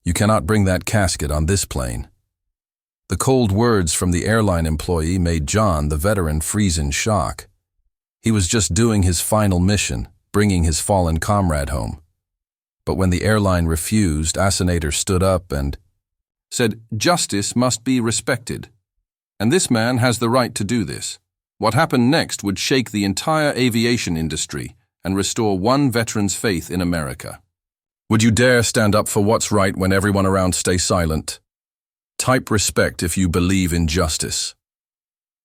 You cannot bring that casket on this plane." The cold words from the airline employee made John, the veteran, freeze in shock. He was just doing his final mission, bringing his fallen comrade home. But when the airline refused, Asinator stood up and said, "Justice must be respected. And this man has the right to do this. What happened next would shake the entire aviation industry and restore one veteran's faith in America. Would you dare stand up for what's right when everyone around stays silent? Type respect if you believe in justice."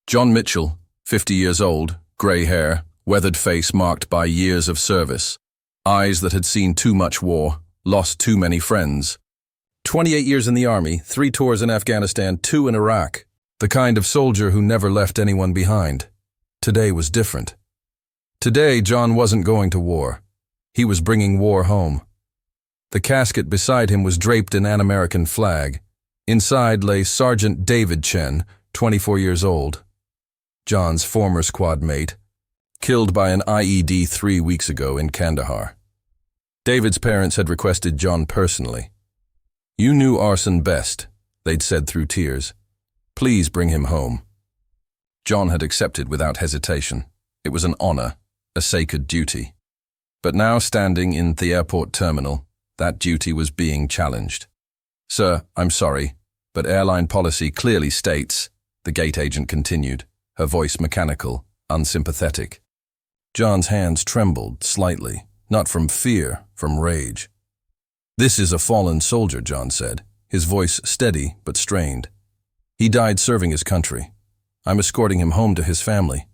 John Mitchell, 50 years old, gray hair, weathered face marked by years of service, eyes that had seen too much war, lost too many friends. 28 years in the Army, 3 tours in Afghanistan, 2 in Iraq. The kind of soldier who never left anyone behind. Today was different. Today, John wasn't going to war. He was bringing war home. The casket beside him was draped in an American flag. Inside lay Sergeant David Chen, 24 years old. John's former squad mate, killed by an IED 3 weeks ago in Kandahar. David's parents had requested John personally. "You knew arson best," they'd said through tears. "Please bring him home." John had accepted without hesitation. It was an honor, a sacred duty. But now, standing in the airport terminal, that duty was being challenged. "Sir, I'm sorry, but airline policy clearly states," the gate agent continued, her voice mechanical, unsympathetic. John's hands trembled slightly, not from fear, from rage. "This is a fallen soldier," John said, his voice steady but strained. "He died serving his country. I'm escorting him home to his family."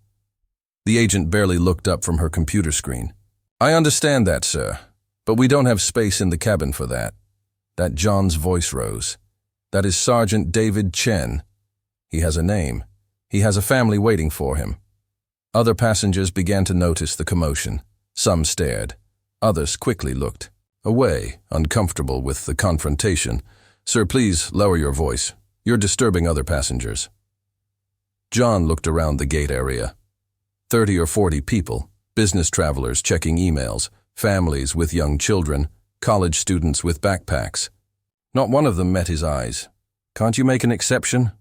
The agent barely looked up from her computer screen. "I understand that, sir, but we don't have space in the cabin for that." That John's voice rose. "That is Sergeant David Chen. He has a name. He has a family waiting for him." Other passengers began to notice the commotion. Some stared. Others quickly looked away, uncomfortable with the confrontation. "Sir, please lower your voice. You're disturbing other passengers." John looked around the gate area. 30 or 40 people, business travelers checking emails, families with young children, college students with backpacks. Not one of them met his eyes. "Can't you make an exception?"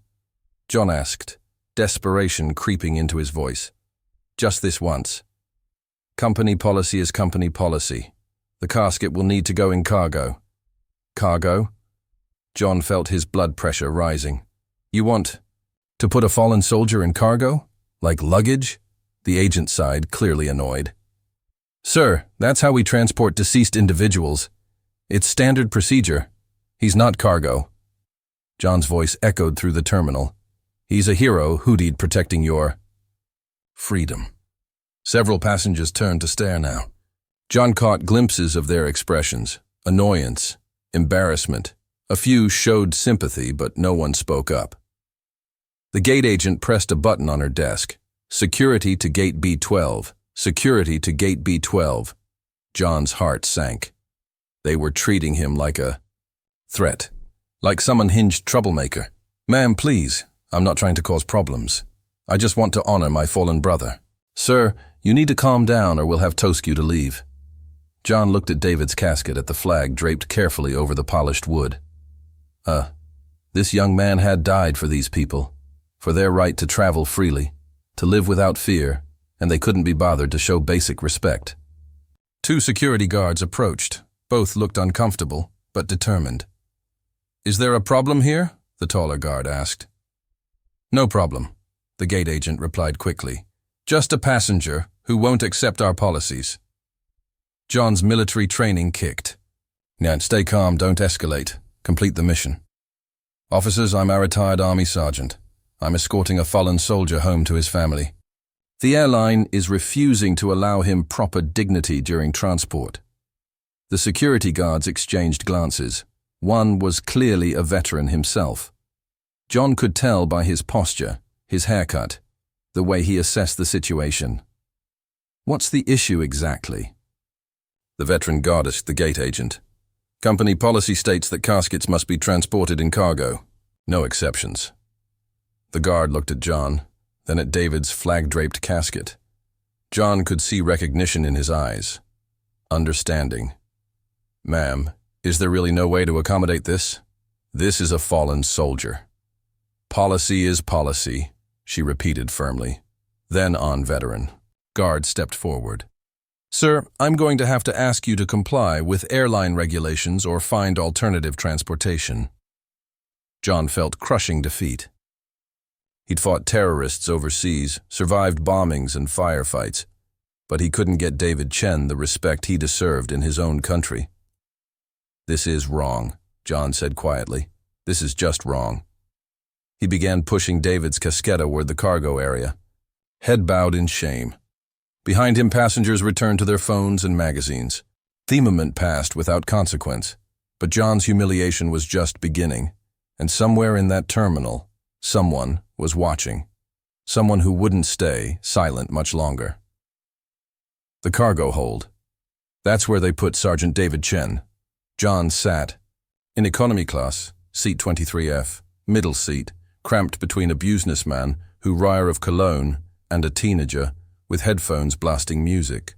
John asked, desperation creeping into his voice. "Just this once. Company policy is company policy. The casket will need to go in cargo." "Cargo?" John felt his blood pressure rising. "You want to put a fallen soldier in cargo? Like luggage?" The agent sighed, clearly annoyed. "Sir, that's how we transport deceased individuals. It's standard procedure. He's not cargo." John's voice echoed through the terminal. "He's a hero, hootied, protecting your freedom." Several passengers turned to stare now. John caught glimpses of their expressions: annoyance, embarrassment. A few showed sympathy, but no one spoke up. The gate agent pressed a button on her desk. "Security to gate B12. Security to gate B12. John's heart sank. They were treating him like a threat, like some unhinged troublemaker. "Ma'am, please, I'm not trying to cause problems. I just want to honor my fallen brother." "Sir, you need to calm down or we'll have to toast you to leave." John looked at David's casket, at the flag draped carefully over the polished wood. This young man had died for these people, for their right to travel freely, to live without fear, and they couldn't be bothered to show basic respect. 2 security guards approached. Both looked uncomfortable, but determined. "Is there a problem here?" the taller guard asked. "No problem," the gate agent replied quickly. "Just a passenger who won't accept our policies." John's military training kicked. "Now, stay calm, don't escalate. Complete the mission." "Officers, I'm a retired Army sergeant. I'm escorting a fallen soldier home to his family. The airline is refusing to allow him proper dignity during transport." The security guards exchanged glances. One was clearly a veteran himself. John could tell by his posture, his haircut, the way he assessed the situation. "What's the issue exactly?" The veteran guard asked the gate agent. "Company policy states that caskets must be transported in cargo. No exceptions." The guard looked at John, then at David's flag-draped casket. John could see recognition in his eyes. Understanding. "Ma'am, Is there really no way to accommodate this? This is a fallen soldier. Policy is policy, she repeated firmly. Then on veteran. Guard stepped forward. Sir, I'm going to have to ask you to comply with airline regulations or find alternative transportation. John felt crushing defeat. He'd fought terrorists overseas, survived bombings and firefights, but he couldn't get David Chen the respect he deserved in his own country. This is wrong, John said quietly. This is just wrong. He began pushing David's casket toward the cargo area, head bowed in shame. Behind him, passengers returned to their phones and magazines. The moment passed without consequence, but John's humiliation was just beginning, and somewhere in that terminal, someone was watching. Someone who wouldn't stay silent much longer. The cargo hold. That's where they put Sergeant David Chen. John sat. In economy class, seat 23F, middle seat, cramped between a businessman who reeked of cologne and a teenager with headphones blasting music.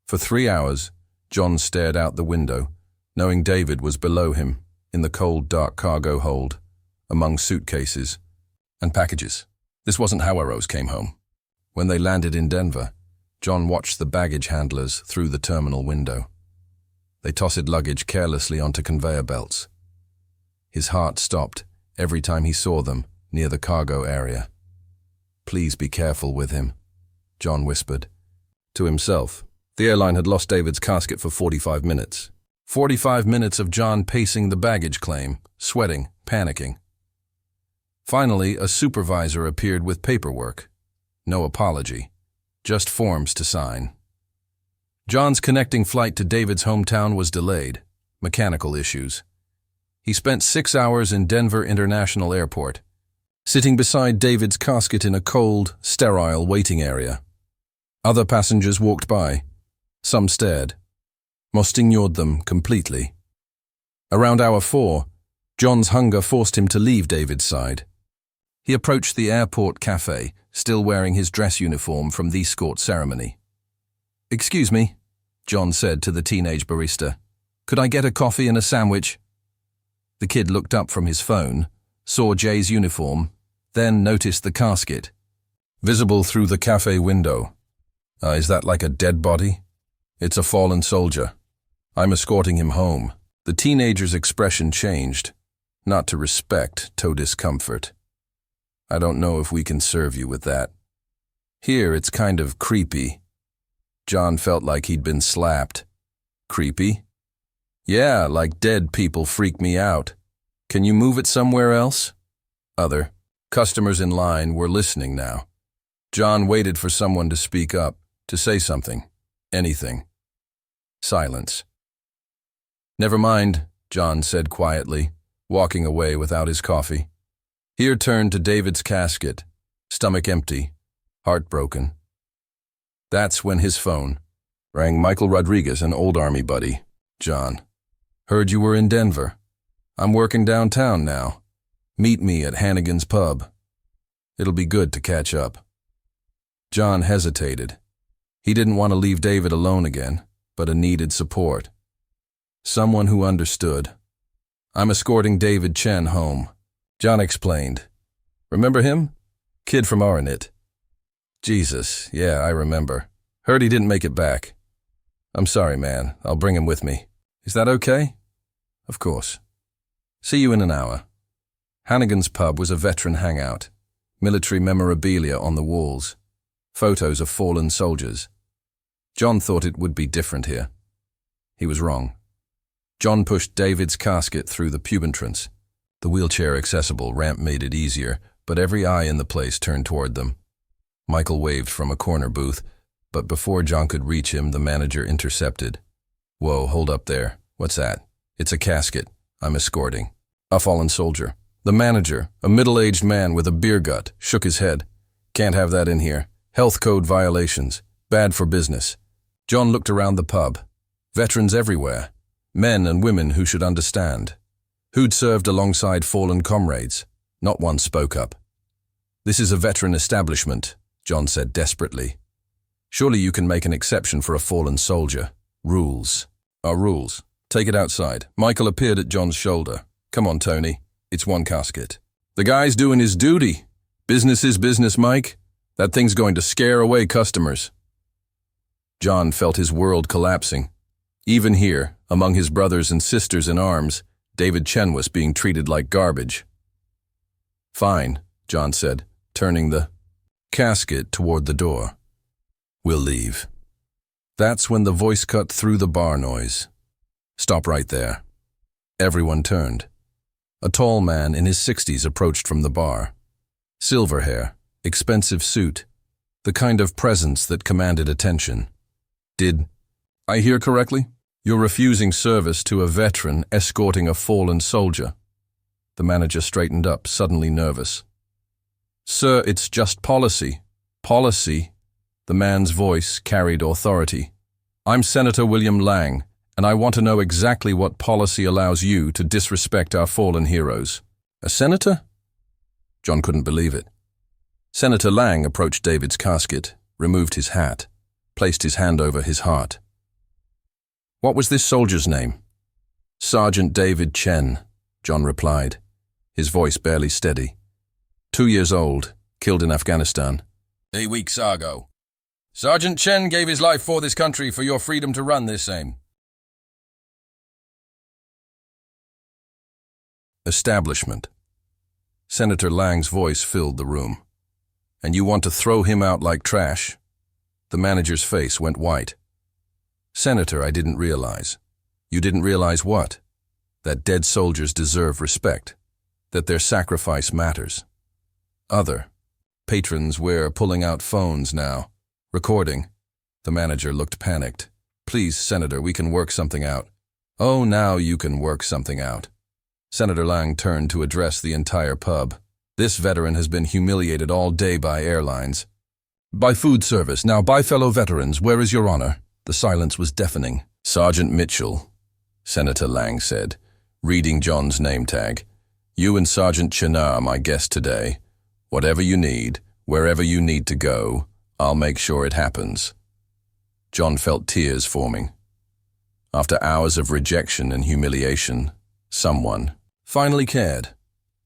For 3 hours, John stared out the window, knowing David was below him, in the cold, dark cargo hold, among suitcases and packages. This wasn't how Arrows came home. When they landed in Denver, John watched the baggage handlers through the terminal window. They tossed luggage carelessly onto conveyor belts. His heart stopped every time he saw them near the cargo area. Please be careful with him, John whispered. To himself, the airline had lost David's casket for 45 minutes. 45 minutes of John pacing the baggage claim, sweating, panicking. Finally, a supervisor appeared with paperwork. No apology, just forms to sign. John's connecting flight to David's hometown was delayed, mechanical issues. He spent 6 hours in Denver International Airport, sitting beside David's casket in a cold, sterile waiting area. Other passengers walked by. Some stared. Most ignored them completely. Around hour 4, John's hunger forced him to leave David's side. He approached the airport cafe, still wearing his dress uniform from the Escort ceremony. "Excuse me," John said to the teenage barista. "Could I get a coffee and a sandwich?" The kid looked up from his phone, saw Jay's uniform, then noticed the casket, visible through the cafe window. Is that like a dead body?" "It's a fallen soldier. I'm escorting him home." The teenager's expression changed, not to respect, to discomfort. "I don't know if we can serve you with that. Here, it's kind of creepy." John felt like he'd been slapped. "Creepy?" "Yeah, like dead people freak me out. Can you move it somewhere else?" Other customers in line were listening now. John waited for someone to speak up, to say something, anything. Silence. "Never mind," John said quietly, walking away without his coffee. He turned to David's casket, stomach empty, heartbroken. That's when his phone rang. "Michael Rodriguez, an old Army buddy." "John, heard you were in Denver. I'm working downtown now. Meet me at Hannigan's Pub. It'll be good to catch up." John hesitated. He didn't want to leave David alone again, but a needed support. Someone who understood. "I'm escorting David Chen home," John explained. "Remember him? Kid from Airline." "Jesus, yeah, I remember. Heard he didn't make it back." "I'm sorry, man. I'll bring him with me." "Is that okay?" "Of course. See you in an hour." Hannigan's Pub was a veteran hangout. Military memorabilia on the walls. Photos of fallen soldiers. John thought it would be different here. He was wrong. John pushed David's casket through the pub entrance. The wheelchair-accessible ramp made it easier, but every eye in the place turned toward them. Michael waved from a corner booth, but before John could reach him, the manager intercepted. "Whoa, hold up there. What's that?" "It's a casket. I'm escorting a fallen soldier." The manager, a middle-aged man with a beer gut, shook his head. "Can't have that in here. Health code violations. Bad for business." John looked around the pub. Veterans everywhere. Men and women who should understand. Who'd served alongside fallen comrades. Not one spoke up. "This is a veteran establishment," John said desperately. "Surely you can make an exception for a fallen soldier. Rules are rules. Take it outside. Michael appeared at John's shoulder. Come on, Tony. It's one casket. The guy's doing his duty. Business is business, Mike. That thing's going to scare away customers. John felt his world collapsing. Even here, among his brothers and sisters in arms, David Chen was being treated like garbage. Fine, John said, turning the casket toward the door. We'll leave. That's when the voice cut through the bar noise. Stop right there. Everyone turned. A tall man in his 60s approached from the bar. Silver hair, expensive suit, the kind of presence that commanded attention. Did I hear correctly? You're refusing service to a veteran escorting a fallen soldier. The manager straightened up, suddenly nervous. Sir, it's just policy. Policy? The man's voice carried authority. I'm Senator William Lang, and I want to know exactly what policy allows you to disrespect our fallen heroes. A senator? John couldn't believe it. Senator Lang approached David's casket, removed his hat, placed his hand over his heart. What was this soldier's name? Sergeant David Chen, John replied, his voice barely steady. 2 years old, killed in Afghanistan. 8 weeks ago. Sergeant Chen gave his life for this country for your freedom to run this same. Establishment. Senator Lang's voice filled the room. And you want to throw him out like trash? The manager's face went white. Senator, I didn't realize. You didn't realize what? That dead soldiers deserve respect. That their sacrifice matters. Other patrons were pulling out phones now. Recording. The manager looked panicked. Please, Senator, we can work something out. Oh, now you can work something out. Senator Lang turned to address the entire pub. This veteran has been humiliated all day by airlines. By food service. Now, by fellow veterans, where is your honor? The silence was deafening. Sergeant Mitchell, Senator Lang said, reading John's name tag. You and Sergeant Chen are my guest today. Whatever you need, wherever you need to go, I'll make sure it happens. John felt tears forming. After hours of rejection and humiliation, someone finally cared.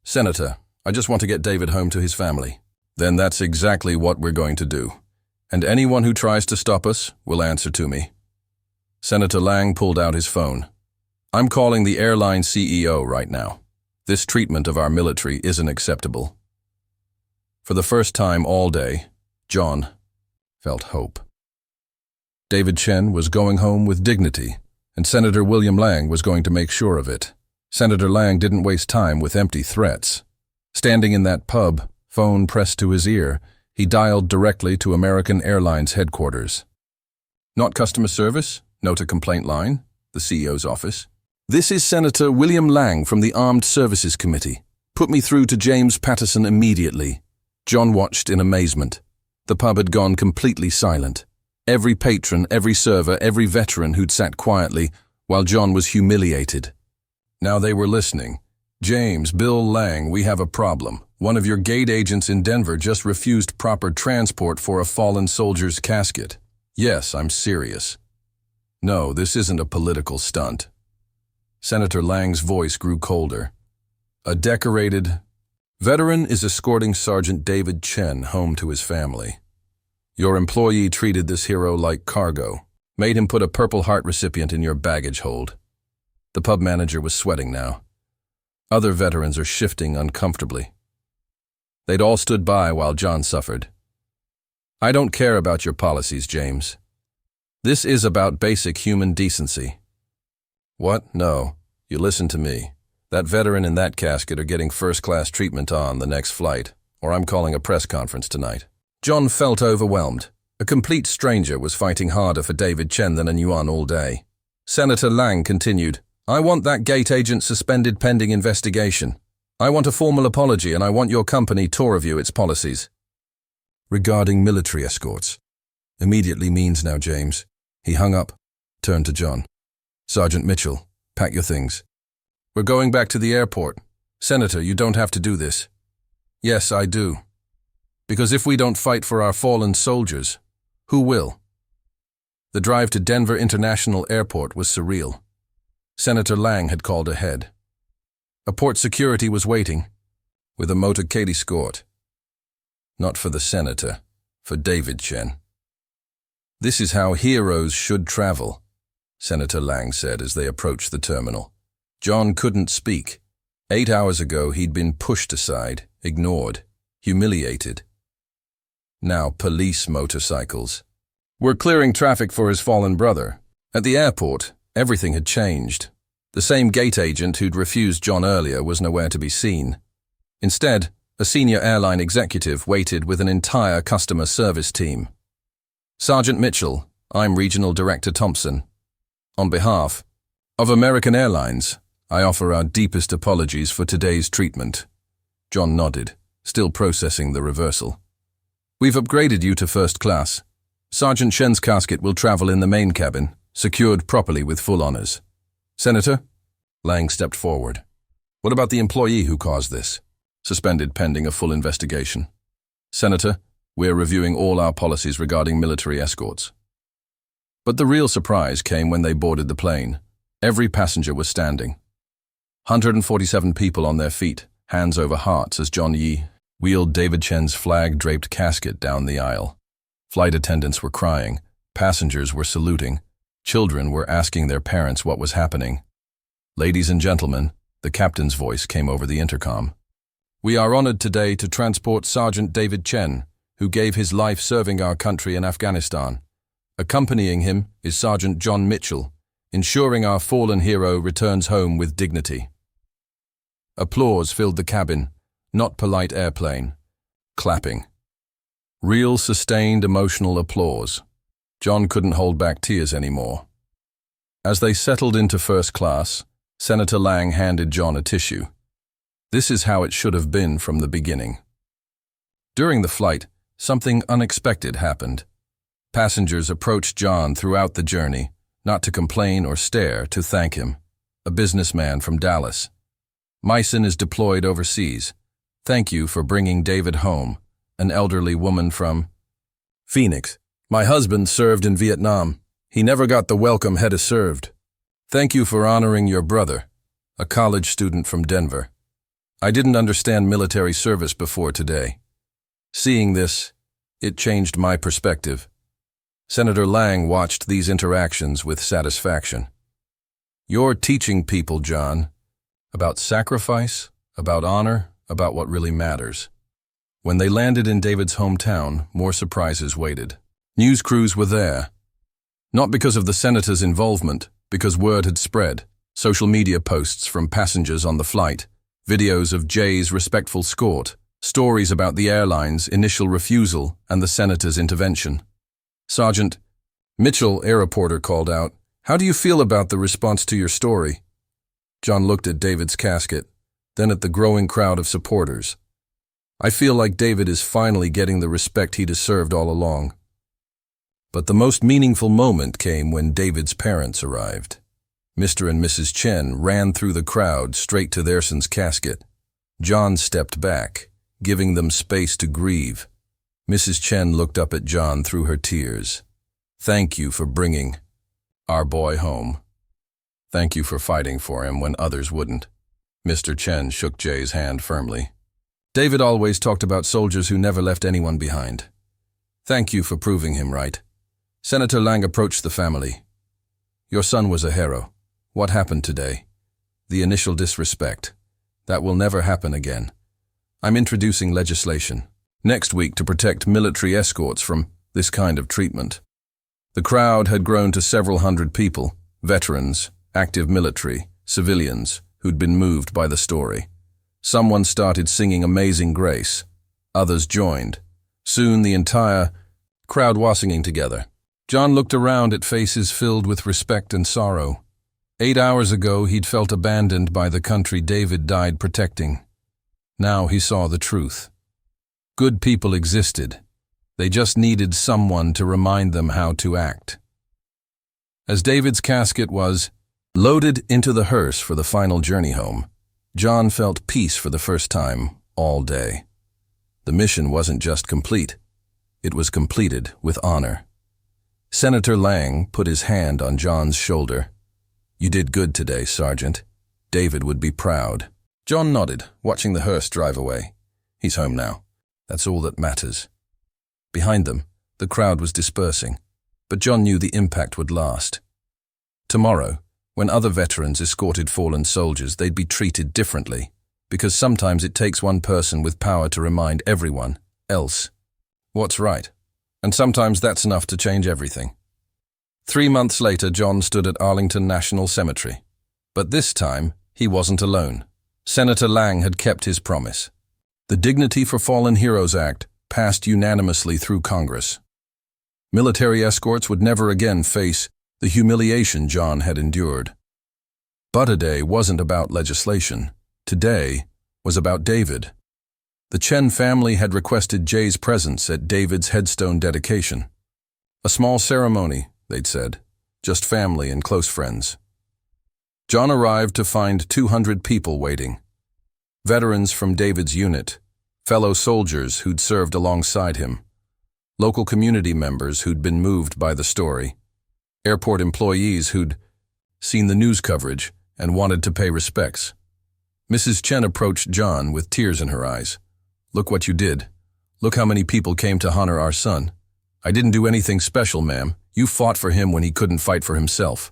Senator, I just want to get David home to his family. Then that's exactly what we're going to do. And anyone who tries to stop us will answer to me. Senator Lang pulled out his phone. I'm calling the Airline CEO right now. This treatment of our military isn't acceptable. For the first time all day, John felt hope. David Chen was going home with dignity, and Senator William Lang was going to make sure of it. Senator Lang didn't waste time with empty threats. Standing in that pub, phone pressed to his ear, he dialed directly to American Airlines headquarters. Not customer service? Note a complaint line? The CEO's office. This is Senator William Lang from the Armed Services Committee. Put me through to James Patterson immediately. John watched in amazement. The pub had gone completely silent. Every patron, every server, every veteran who'd sat quietly, while John was humiliated. Now they were listening. James, Bill Lang, we have a problem. One of your gate agents in Denver just refused proper transport for a fallen soldier's casket. Yes, I'm serious. No, this isn't a political stunt. Senator Lang's voice grew colder. A decorated veteran is escorting Sergeant David Chen home to his family. Your employee treated this hero like cargo, made him put a Purple Heart recipient in your baggage hold. The pub manager was sweating now. Other veterans are shifting uncomfortably. They'd all stood by while John suffered. I don't care about your policies, James. This is about basic human decency. What? No. You listen to me. That veteran in that casket are getting first-class treatment on the next flight, or I'm calling a press conference tonight. John felt overwhelmed. A complete stranger was fighting harder for David Chen than a Yuan all day. Senator Lang continued, I want that gate agent suspended pending investigation. I want a formal apology and I want your company to review its policies. Regarding military escorts. Immediately means now, James. He hung up, turned to John. Sergeant Mitchell, pack your things. We're going back to the airport. Senator, you don't have to do this. Yes, I do. Because if we don't fight for our fallen soldiers, who will? The drive to Denver International Airport was surreal. Senator Lang had called ahead. A port security was waiting, with a motorcade escort. Not for the senator, for David Chen. "This is how heroes should travel," Senator Lang said as they approached the terminal. John couldn't speak. 8 hours ago he'd been pushed aside, ignored, humiliated. Now police motorcycles. "We're clearing traffic for his fallen brother." At the airport, everything had changed. The same gate agent who'd refused John earlier was nowhere to be seen. Instead, a senior airline executive waited with an entire customer service team. "Sergeant Mitchell, I'm Regional Director Thompson. On behalf of American Airlines, I offer our deepest apologies for today's treatment." John nodded, still processing the reversal. "We've upgraded you to first class. Sergeant Chen's casket will travel in the main cabin, secured properly with full honors." "Senator?" Lang stepped forward. "What about the employee who caused this? Suspended pending a full investigation." "Senator, we're reviewing all our policies regarding military escorts." But the real surprise came when they boarded the plane. Every passenger was standing. 147 people on their feet, hands over hearts as John Yi wheeled David Chen's flag-draped casket down the aisle. Flight attendants were crying, passengers were saluting, children were asking their parents what was happening. "Ladies and gentlemen," the captain's voice came over the intercom. "We are honored today to transport Sergeant David Chen, who gave his life serving our country in Afghanistan. Accompanying him is Sergeant John Mitchell, ensuring our fallen hero returns home with dignity." Applause filled the cabin, not polite airplane. Clapping. Real, sustained, emotional applause. John couldn't hold back tears anymore. As they settled into first class, Senator Lang handed John a tissue. This is how it should have been from the beginning. During the flight, something unexpected happened. Passengers approached John throughout the journey, not to complain or stare, to thank him. A businessman from Dallas. "Myson is deployed overseas. Thank you for bringing David home." An elderly woman from Phoenix. "My husband served in Vietnam. He never got the welcome he'd have served. Thank you for honoring your brother." A college student from Denver. "I didn't understand military service before today. Seeing this, it changed my perspective." Senator Lang watched these interactions with satisfaction. "You're teaching people, John, about sacrifice, about honor, about what really matters." When they landed in David's hometown, more surprises waited. News crews were there. Not because of the senator's involvement, because word had spread. Social media posts from passengers on the flight, videos of Jay's respectful escort, stories about the airline's initial refusal and the senator's intervention. "Sergeant Mitchell," a reporter called out, "how do you feel about the response to your story?" John looked at David's casket, then at the growing crowd of supporters. "I feel like David is finally getting the respect he deserved all along." But the most meaningful moment came when David's parents arrived. Mr. and Mrs. Chen ran through the crowd straight to their son's casket. John stepped back, giving them space to grieve. Mrs. Chen looked up at John through her tears. "Thank you for bringing our boy home. Thank you for fighting for him when others wouldn't." Mr. Chen shook Jay's hand firmly. "David always talked about soldiers who never left anyone behind. Thank you for proving him right." Senator Lang approached the family. "Your son was a hero. What happened today? The initial disrespect. That will never happen again. I'm introducing legislation next week to protect military escorts from this kind of treatment." The crowd had grown to several hundred people, veterans, active military, civilians, who'd been moved by the story. Someone started singing Amazing Grace. Others joined. Soon the entire crowd was singing together. John looked around at faces filled with respect and sorrow. 8 hours ago he'd felt abandoned by the country David died protecting. Now he saw the truth. Good people existed. They just needed someone to remind them how to act. As David's casket was loaded into the hearse for the final journey home, John felt peace for the first time all day. The mission wasn't just complete. It was completed with honor. Senator Lang put his hand on John's shoulder. "You did good today, Sergeant. David would be proud." John nodded, watching the hearse drive away. He's home now. That's all that matters. Behind them, the crowd was dispersing, but John knew the impact would last. Tomorrow, when other veterans escorted fallen soldiers, they'd be treated differently, because sometimes it takes one person with power to remind everyone else what's right, and sometimes that's enough to change everything. 3 months later, John stood at Arlington National Cemetery. But this time, he wasn't alone. Senator Lang had kept his promise. The Dignity for Fallen Heroes Act passed unanimously through Congress. Military escorts would never again face the humiliation John had endured. But today wasn't about legislation. Today was about David. The Chen family had requested Jay's presence at David's headstone dedication. A small ceremony, they'd said, just family and close friends. John arrived to find 200 people waiting. Veterans from David's unit, fellow soldiers who'd served alongside him, local community members who'd been moved by the story, airport employees who'd seen the news coverage and wanted to pay respects. Mrs. Chen approached John with tears in her eyes. "Look what you did. Look how many people came to honor our son. I didn't do anything special, ma'am. You fought for him when he couldn't fight for himself."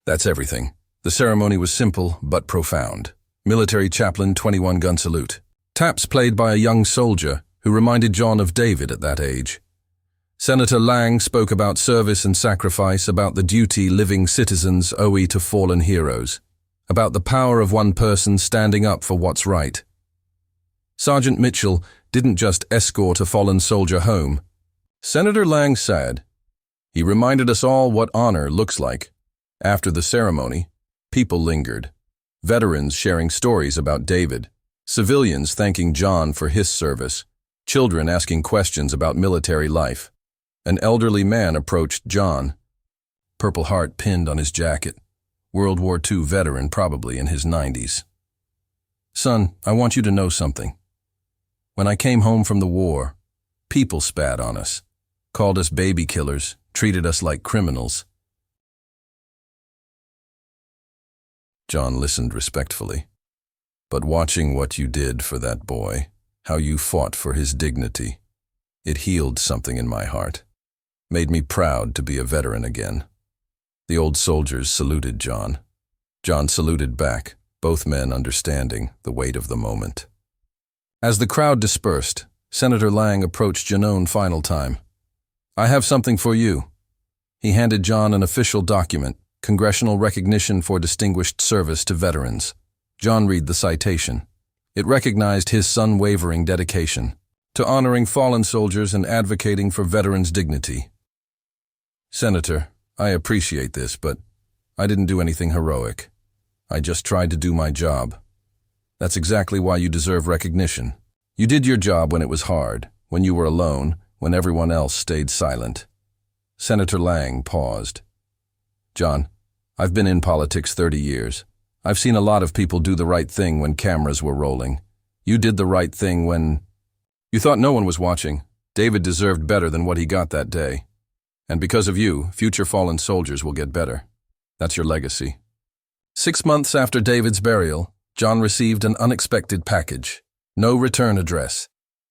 That's everything. The ceremony was simple but profound. Military chaplain, 21-gun salute. Taps played by a young soldier who reminded John of David at that age. Senator Lang spoke about service and sacrifice, about the duty living citizens owe to fallen heroes, about the power of one person standing up for what's right. Sergeant Mitchell didn't just escort a fallen soldier home. Senator Lang said, he reminded us all what honor looks like. After the ceremony, people lingered. Veterans sharing stories about David, civilians thanking John for his service, children asking questions about military life. An elderly man approached John, Purple Heart pinned on his jacket, World War II veteran, probably in his 90s. "Son, I want you to know something. When I came home from the war, people spat on us, called us baby killers, treated us like criminals." John listened respectfully. "But watching what you did for that boy, how you fought for his dignity, it healed something in my heart, made me proud to be a veteran again." The old soldiers saluted John. John saluted back, both men understanding the weight of the moment. As the crowd dispersed, Senator Lang approached Janone final time. "I have something for you." He handed John an official document, Congressional Recognition for Distinguished Service to Veterans. John read the citation. It recognized his unwavering dedication to honoring fallen soldiers and advocating for veterans' dignity. "Senator, I appreciate this, but I didn't do anything heroic. I just tried to do my job. That's exactly why you deserve recognition. You did your job when it was hard, when you were alone, when everyone else stayed silent." Senator Lang paused. "John, I've been in politics 30 years. I've seen a lot of people do the right thing when cameras were rolling. You did the right thing when you thought no one was watching. David deserved better than what he got that day. And because of you, future fallen soldiers will get better. That's your legacy." 6 months after David's burial, John received an unexpected package. No return address.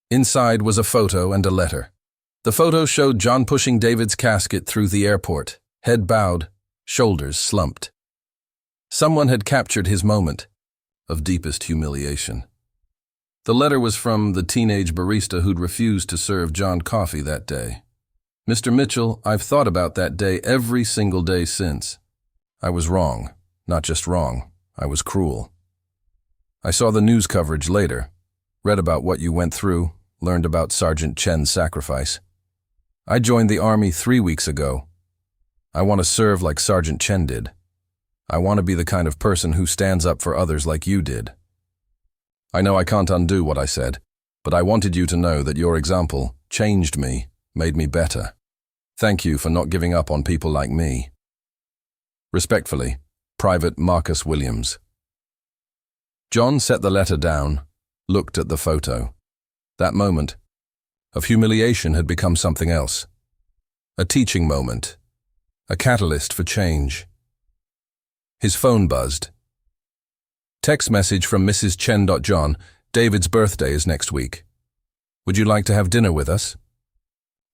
Inside was a photo and a letter. The photo showed John pushing David's casket through the airport, head bowed, shoulders slumped. Someone had captured his moment of deepest humiliation. The letter was from the teenage barista who'd refused to serve John coffee that day. "Mr. Mitchell, I've thought about that day every single day since. I was wrong. Not just wrong, I was cruel. I saw the news coverage later, read about what you went through, learned about Sergeant Chen's sacrifice. I joined the Army 3 weeks ago. I want to serve like Sergeant Chen did. I want to be the kind of person who stands up for others like you did. I know I can't undo what I said, but I wanted you to know that your example changed me, made me better. Thank you for not giving up on people like me. Respectfully, Private Marcus Williams." John set the letter down, looked at the photo. That moment of humiliation had become something else. A teaching moment, a catalyst for change. His phone buzzed. Text message from Mrs. Chen. John, David's birthday is next week. Would you like to have dinner with us?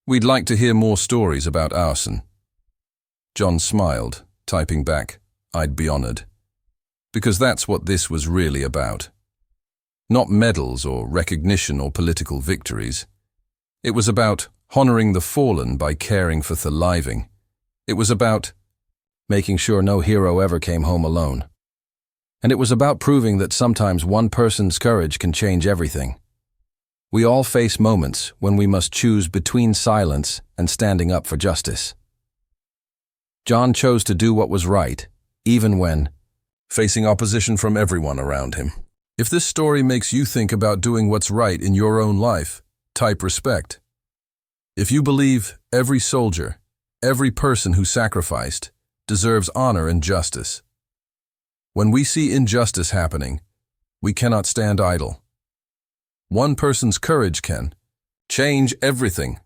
We'd like to hear more stories about arson. John smiled, typing back, I'd be honored. Because that's what this was really about. Not medals or recognition or political victories. It was about honoring the fallen by caring for the living. It was about making sure no hero ever came home alone. And it was about proving that sometimes one person's courage can change everything. We all face moments when we must choose between silence and standing up for justice. John chose to do what was right, even when facing opposition from everyone around him. If this story makes you think about doing what's right in your own life, type respect. If you believe every soldier, every person who sacrificed, deserves honor and justice. When we see injustice happening, we cannot stand idle. One person's courage can change everything.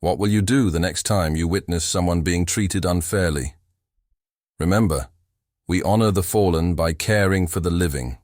What will you do the next time you witness someone being treated unfairly? Remember, we honor the fallen by caring for the living.